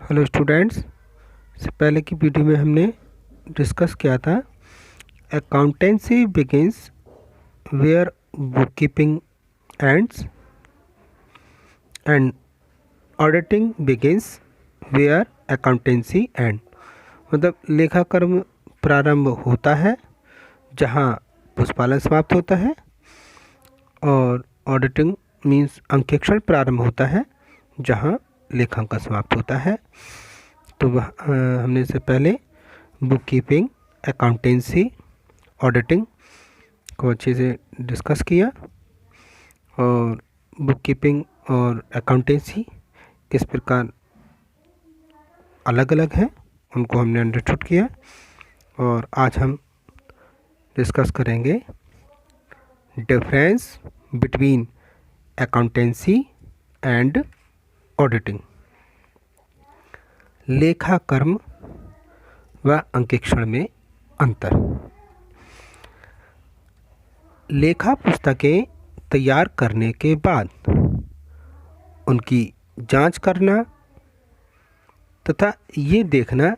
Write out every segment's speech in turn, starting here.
Hello students, से पहले की वीडियो में हमने डिस्कस किया था accountancy begins where book keeping ends and auditing begins where accountancy end. मतलब लेखाकर्म प्रारंभ होता है जहाँ पुष्पालन समाप्त होता है, और ऑडिटिंग मीन्स अंकेक्षण प्रारंभ होता है जहाँ लेखांकन समाप्त होता है। तो हमने इससे पहले बुक कीपिंग, अकाउंटेंसी, ऑडिटिंग को अच्छे से डिस्कस किया, और बुक कीपिंग और अकाउंटेंसी किस प्रकार अलग अलग हैं उनको हमने अंडरस्टूड किया। और आज हम डिस्कस करेंगे difference between accountancy and auditing. लेखाकर्म व अंकेक्षण में अंतर। लेखा पुस्तकें तैयार करने के बाद उनकी जांच करना तथा ये देखना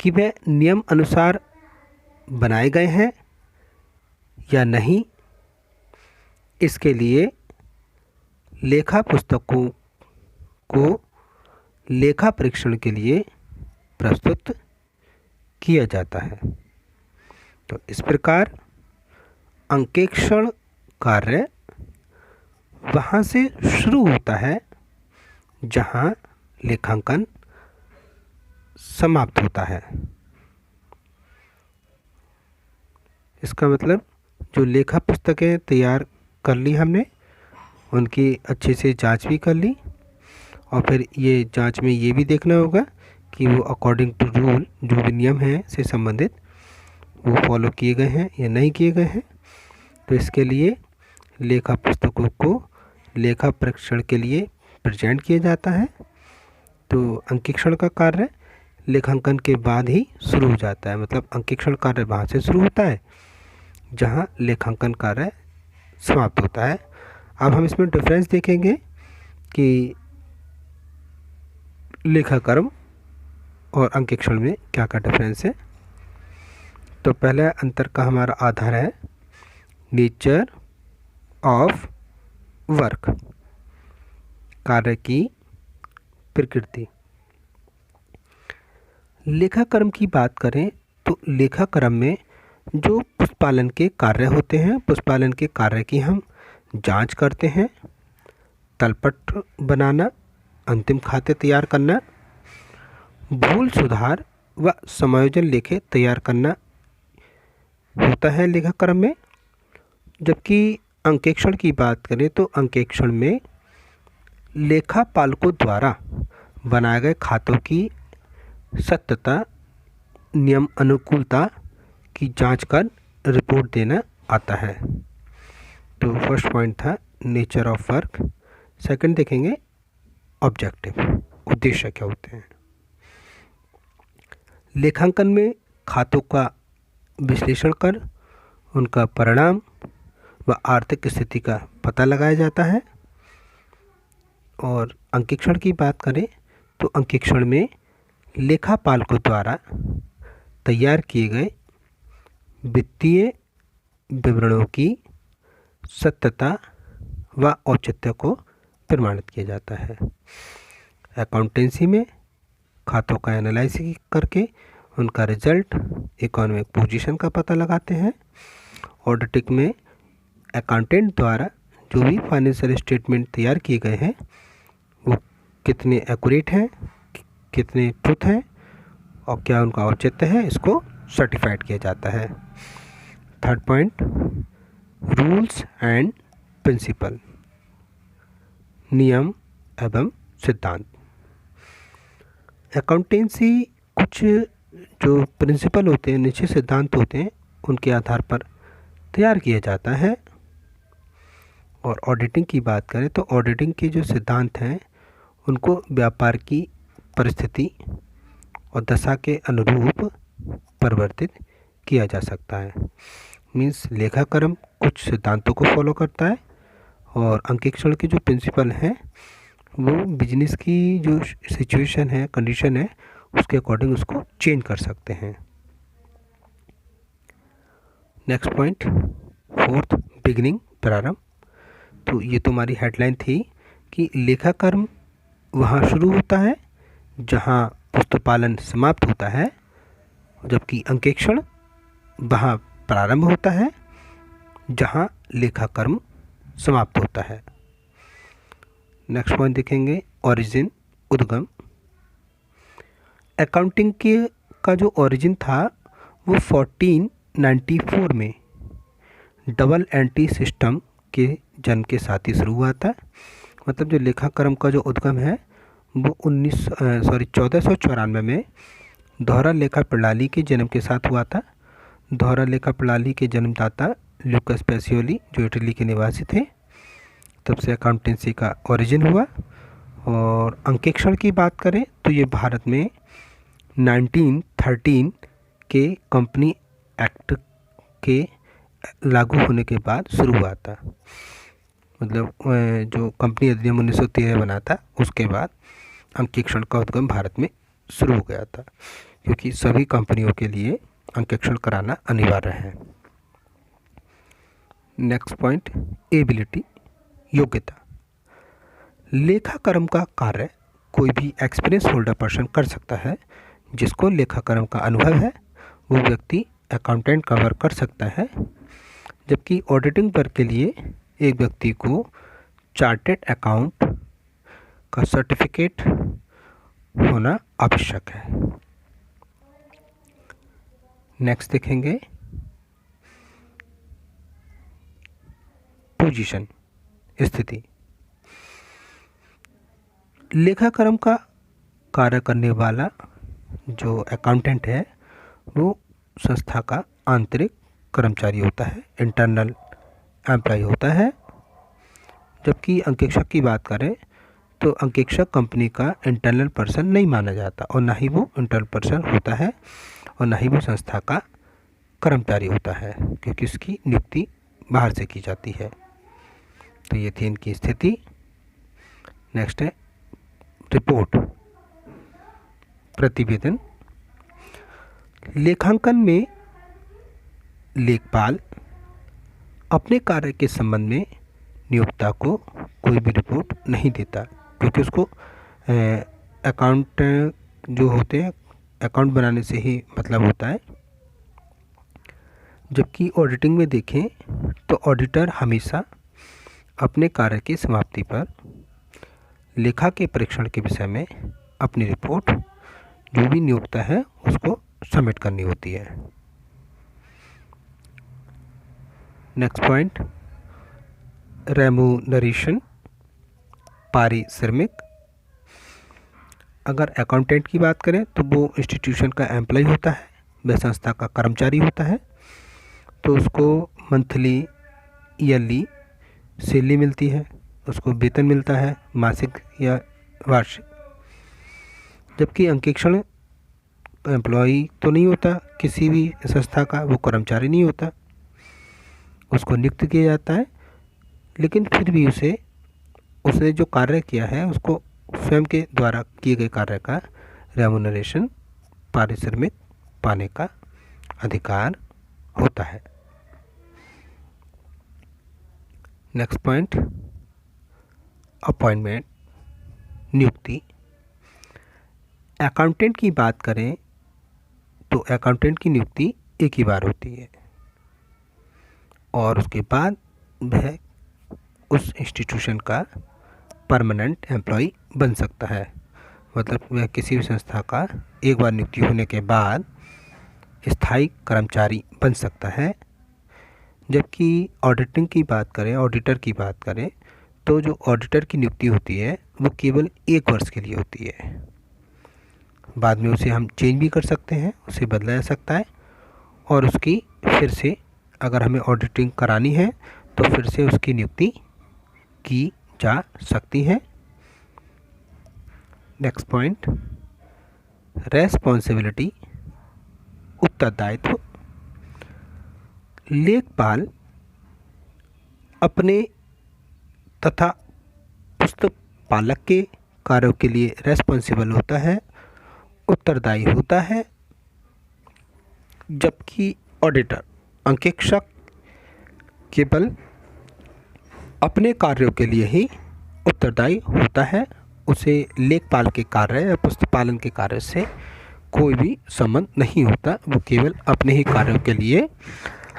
कि वे नियम अनुसार बनाए गए हैं या नहीं, इसके लिए लेखा पुस्तकों को लेखा परीक्षण के लिए प्रस्तुत किया जाता है। तो इस प्रकार अंकेक्षण कार्य वहाँ से शुरू होता है जहाँ लेखांकन समाप्त होता है। इसका मतलब जो लेखा पुस्तकें तैयार कर ली हमने, उनकी अच्छे से जांच भी कर ली, और फिर ये जांच में ये भी देखना होगा कि वो अकॉर्डिंग टू रूल जो भी नियम हैं से संबंधित वो फॉलो किए गए हैं या नहीं किए गए हैं। तो इसके लिए लेखा पुस्तकों को लेखा परीक्षण के लिए प्रेजेंट किया जाता है। तो अंकेक्षण का कार्य लेखांकन के बाद ही शुरू हो जाता है। मतलब अंकेक्षण कार्य वहाँ से शुरू होता है जहाँ लेखांकन कार्य समाप्त होता है। अब हम इसमें डिफरेंस देखेंगे कि लेखाकर्म और अंकेक्षण में क्या क्या डिफरेंस है। तो पहले अंतर का हमारा आधार है नेचर ऑफ वर्क, कार्य की प्रकृति। लेखाकर्म की बात करें तो लेखाकर्म में जो पुष्पालन के कार्य होते हैं, पुष्पालन के कार्य की हम जांच करते हैं, तलपट बनाना, अंतिम खाते तैयार करना, भूल सुधार व समायोजन लेखे तैयार करना होता है लेखाकर्म में। जबकि अंकेक्षण की बात करें तो अंकेक्षण में लेखापालकों द्वारा बनाए गए खातों की सत्यता, नियम अनुकूलता की जांच कर रिपोर्ट देना आता है। तो फर्स्ट पॉइंट था नेचर ऑफ वर्क। सेकंड देखेंगे ऑब्जेक्टिव, उद्देश्य क्या होते हैं। लेखांकन में खातों का विश्लेषण कर उनका परिणाम व आर्थिक स्थिति का पता लगाया जाता है। और अंकेक्षण की बात करें तो अंकेक्षण में लेखापालकों द्वारा तैयार किए गए वित्तीय विवरणों की सत्यता व औचित्य को प्रमाणित किया जाता है। अकाउंटेंसी में खातों का एनालिसिस करके उनका रिजल्ट, इकोनॉमिक पोजीशन का पता लगाते हैं। ऑडिटिंग में अकाउंटेंट द्वारा जो भी फाइनेंशियल स्टेटमेंट तैयार किए गए हैं वो कितने एक्यूरेट हैं, कितने ट्रुथ हैं और क्या उनका औचित्य है, इसको सर्टिफाइड किया जाता है। Third point rules and principle, नियम एवं सिद्धांत। अकाउंटेंसी कुछ जो प्रिंसिपल होते हैं, निश्चित सिद्धांत होते हैं, उनके आधार पर तैयार किया जाता है। और ऑडिटिंग की बात करें तो ऑडिटिंग के जो सिद्धांत हैं उनको व्यापार की परिस्थिति और दशा के अनुरूप परिवर्तित किया जा सकता है। मीन्स लेखाकर्म कुछ सिद्धांतों को फॉलो करता है और अंकेक्षण के जो प्रिंसिपल हैं वो बिजनेस की जो सिचुएशन है, कंडीशन है, उसके अकॉर्डिंग उसको चेंज कर सकते हैं। नेक्स्ट पॉइंट, फोर्थ, बिगिनिंग, प्रारंभ। तो ये तो हमारी हेडलाइन थी कि लेखाकर्म वहाँ शुरू होता है जहाँ पुस्तपालन समाप्त होता है, जबकि अंकेक्षण वहाँ प्रारंभ होता है जहाँ लेखाकर्म समाप्त होता है। नेक्स्ट पॉइंट देखेंगे, ओरिजिन, उद्गम। अकाउंटिंग के का जो ओरिजिन था वो 1494 में डबल एंट्री सिस्टम के जन्म के साथ ही शुरू हुआ था। मतलब जो लेखाकर्म का जो उद्गम है वो 1494 में दोहरा लेखा प्रणाली के जन्म के साथ हुआ था। दोहरा लेखा प्रणाली के जन्मदाता लूकास पेसियोली जो इटली के निवासी थे, तब से अकाउंटेंसी का ओरिजिन हुआ। और अंकेक्षण की बात करें तो ये भारत में 1913 के कंपनी एक्ट के लागू होने के बाद शुरू हुआ था। मतलब जो कंपनी अधिनियम 1913 बना था उसके बाद अंकेक्षण का उद्गम भारत में शुरू हो गया था, क्योंकि सभी कंपनियों के लिए अंकेक्षण कराना अनिवार्य है। नेक्स्ट पॉइंट, एबिलिटी, योग्यता। लेखाकर्म का कार्य कोई भी एक्सपीरियंस होल्डर पर्सन कर सकता है। जिसको लेखाकर्म का अनुभव है वो व्यक्ति अकाउंटेंट का वर्क कर सकता है, जबकि ऑडिटिंग वर्क के लिए एक व्यक्ति को चार्टेड अकाउंट का सर्टिफिकेट होना आवश्यक है। नेक्स्ट देखेंगे, पोजीशन, स्थिति। लेखाकर्म का कार्य करने वाला जो अकाउंटेंट है वो संस्था का आंतरिक कर्मचारी होता है, इंटरनल एम्प्लॉय होता है। जबकि अंकेक्षक की बात करें तो अंकेक्षक कंपनी का इंटरनल पर्सन नहीं माना जाता, और ना ही वो इंटरनल पर्सन होता है, और ना ही वो संस्था का कर्मचारी होता है, क्योंकि उसकी नियुक्ति बाहर से की जाती है। तो ये थी इनकी स्थिति। नेक्स्ट है रिपोर्ट, प्रतिवेदन। लेखांकन में लेखपाल अपने कार्य के संबंध में नियोक्ता को कोई भी रिपोर्ट नहीं देता, क्योंकि उसको अकाउंट जो होते हैं अकाउंट बनाने से ही मतलब होता है। जबकि ऑडिटिंग में देखें तो ऑडिटर हमेशा अपने कार्य की समाप्ति पर लेखा के परीक्षण के विषय में अपनी रिपोर्ट जो भी नियोक्ता है उसको सबमिट करनी होती है। नेक्स्ट पॉइंट, रेम्यूनरेशन, पारिश्रमिक। अगर अकाउंटेंट की बात करें तो वो इंस्टीट्यूशन का एम्प्लॉय होता है, वह संस्था का कर्मचारी होता है, तो उसको मंथली, ईयरली सैलरी मिलती है, उसको वेतन मिलता है मासिक या वार्षिक। जबकि अंकेक्षण एम्प्लॉय तो नहीं होता किसी भी संस्था का, वो कर्मचारी नहीं होता, उसको नियुक्त किया जाता है, लेकिन फिर भी उसने जो कार्य किया है उसको स्वयं के द्वारा किए गए कार्य का रेम्यूनरेशन, पारिश्रमिक पाने का अधिकार होता है। नेक्स्ट पॉइंट, अपॉइंटमेंट, नियुक्ति। अकाउंटेंट की बात करें तो अकाउंटेंट की नियुक्ति एक ही बार होती है, और उसके बाद वह उस इंस्टीट्यूशन का परमानेंट एम्प्लॉय बन सकता है। मतलब वह किसी भी संस्था का एक बार नियुक्ति होने के बाद स्थायी कर्मचारी बन सकता है। जबकि ऑडिटिंग की बात करें, ऑडिटर की बात करें, तो जो ऑडिटर की नियुक्ति होती है वो केवल 1 वर्ष के लिए होती है। बाद में उसे हम चेंज भी कर सकते हैं, उसे बदला जा सकता है, और उसकी फिर से अगर हमें ऑडिटिंग करानी है तो फिर से उसकी नियुक्ति की जा सकती है। नेक्स्ट पॉइंट, रेस्पॉन्सिबिलिटी, उत्तरदायित्व। लेखपाल अपने तथा पुस्तक पालक के कार्यों के लिए रेस्पॉन्सिबल होता है, उत्तरदायी होता है, जबकि ऑडिटर अंकेक्षक केवल अपने कार्यों के लिए ही उत्तरदायी होता है। उसे लेखपाल के कार्य या पुस्तकालन के कार्य से कोई भी संबंध नहीं होता, वो केवल अपने ही कार्यों के लिए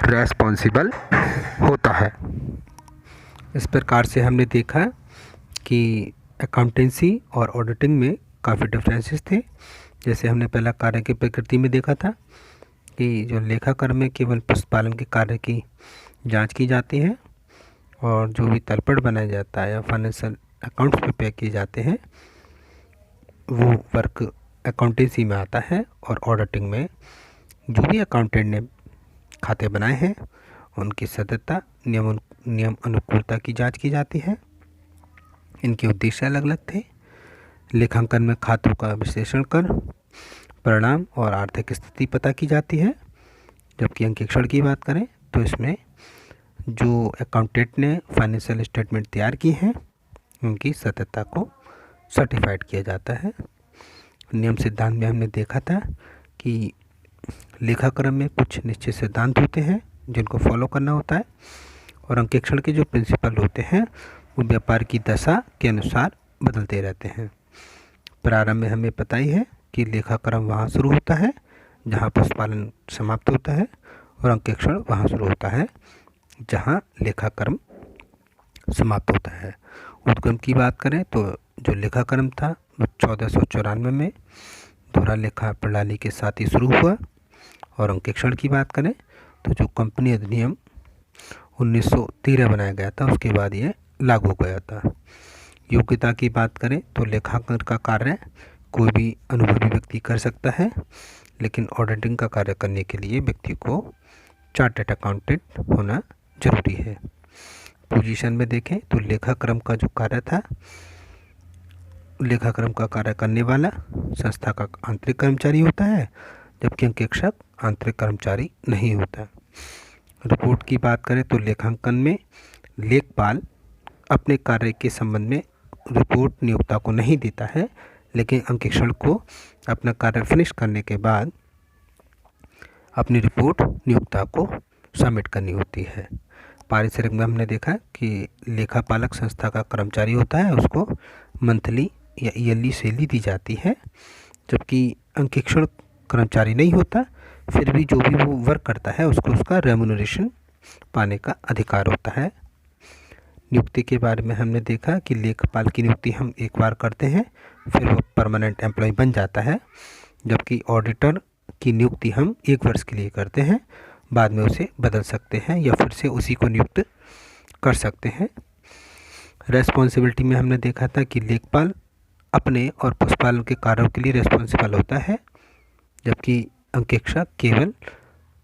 रेस्पॉन्सिबल होता है। इस प्रकार से हमने देखा कि अकाउंटेंसी और ऑडिटिंग में काफ़ी डिफरेंसेस थे। जैसे हमने पहला कार्य की प्रकृति में देखा था कि जो लेखाकर्म में केवल पुस्तकालन के कार्य की जांच की जाती है और जो भी तलपट बनाया जाता है या फाइनेंशियल अकाउंट्स प्रिपेयर किए जाते हैं वो वर्क अकाउंटेंसी में आता है। और ऑडिटिंग में जो भी अकाउंटेंट ने खाते बनाए हैं उनकी सत्यता, नियम अनुकूलता की जांच की जाती है। इनके उद्देश्य अलग अलग थे। लेखांकन में खातों का विश्लेषण कर परिणाम और आर्थिक स्थिति पता की जाती है, जबकि अंकेक्षण की बात करें तो इसमें जो अकाउंटेंट ने फाइनेंशियल स्टेटमेंट तैयार की हैं उनकी सत्यता को सर्टिफाइड किया जाता है। नियम सिद्धांत में हमने देखा था कि लेखाकर्म में कुछ निश्चित सिद्धांत होते हैं जिनको फॉलो करना होता है और अंकेक्षण के जो प्रिंसिपल होते हैं वो व्यापार की दशा के अनुसार बदलते रहते हैं। प्रारंभ में हमें पता ही है कि लेखाकर्म वहाँ शुरू होता है जहाँ पशुपालन समाप्त होता है और अंकेक्षण वहाँ शुरू होता है जहाँ लेखाकर्म समाप्त होता है। उद्गम की बात करें तो जो लेखाकर्म था वो 1494 में दोहरा लेखा प्रणाली के साथ ही शुरू हुआ और अंकेक्षण की बात करें तो जो कंपनी अधिनियम 1913 बनाया गया था उसके बाद ये लागू हो गया था। योग्यता की बात करें तो लेखांकन का कार्य कोई भी अनुभवी व्यक्ति कर सकता है, लेकिन ऑडिटिंग का कार्य करने के लिए व्यक्ति को चार्टर्ड अकाउंटेंट होना जरूरी है। पोजीशन में देखें तो लेखाक्रम का जो कार्य था, लेखाक्रम का कार्य करने वाला संस्था का आंतरिक कर्मचारी होता है, जबकि अंकेक्षक आंतरिक कर्मचारी नहीं होता। रिपोर्ट की बात करें तो लेखांकन में लेखपाल अपने कार्य के संबंध में रिपोर्ट नियोक्ता को नहीं देता है, लेकिन अंकेक्षण को अपना कार्य फिनिश करने के बाद अपनी रिपोर्ट नियोक्ता को सबमिट करनी होती है। पारिश्रमिक में हमने देखा कि लेखापालक संस्था का कर्मचारी होता है, उसको मंथली या ईयरली सैलरी दी जाती है, जबकि अंकेक्षण कर्मचारी नहीं होता, फिर भी जो भी वो वर्क करता है उसको उसका रेम्यूनरेशन पाने का अधिकार होता है। नियुक्ति के बारे में हमने देखा कि लेखापाल की नियुक्ति हम एक बार करते हैं फिर वो परमानेंट एम्प्लॉय बन जाता है, जबकि ऑडिटर की नियुक्ति हम 1 वर्ष के लिए करते हैं, बाद में उसे बदल सकते हैं या फिर से उसी को नियुक्त कर सकते हैं। रेस्पॉन्सिबिलिटी में हमने देखा था कि लेखपाल अपने और पशुपालन के कार्यों के लिए रेस्पॉन्सिबल होता है, जबकि अंकेक्षक केवल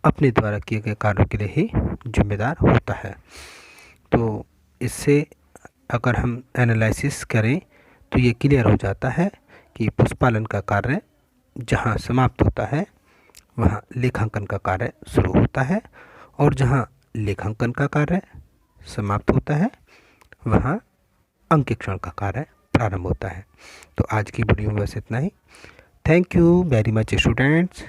अपने द्वारा किए गए कार्यों के लिए ही जिम्मेदार होता है। तो इससे अगर हम एनालिसिस करें तो ये क्लियर हो जाता है कि पशुपालन का कार्य जहाँ समाप्त होता है वहाँ लेखांकन का कार्य शुरू होता है और जहाँ लेखांकन का कार्य समाप्त होता है वहाँ अंकेक्षण का कार्य प्रारंभ होता है। तो आज की वीडियो में बस इतना ही। Thank you very much students.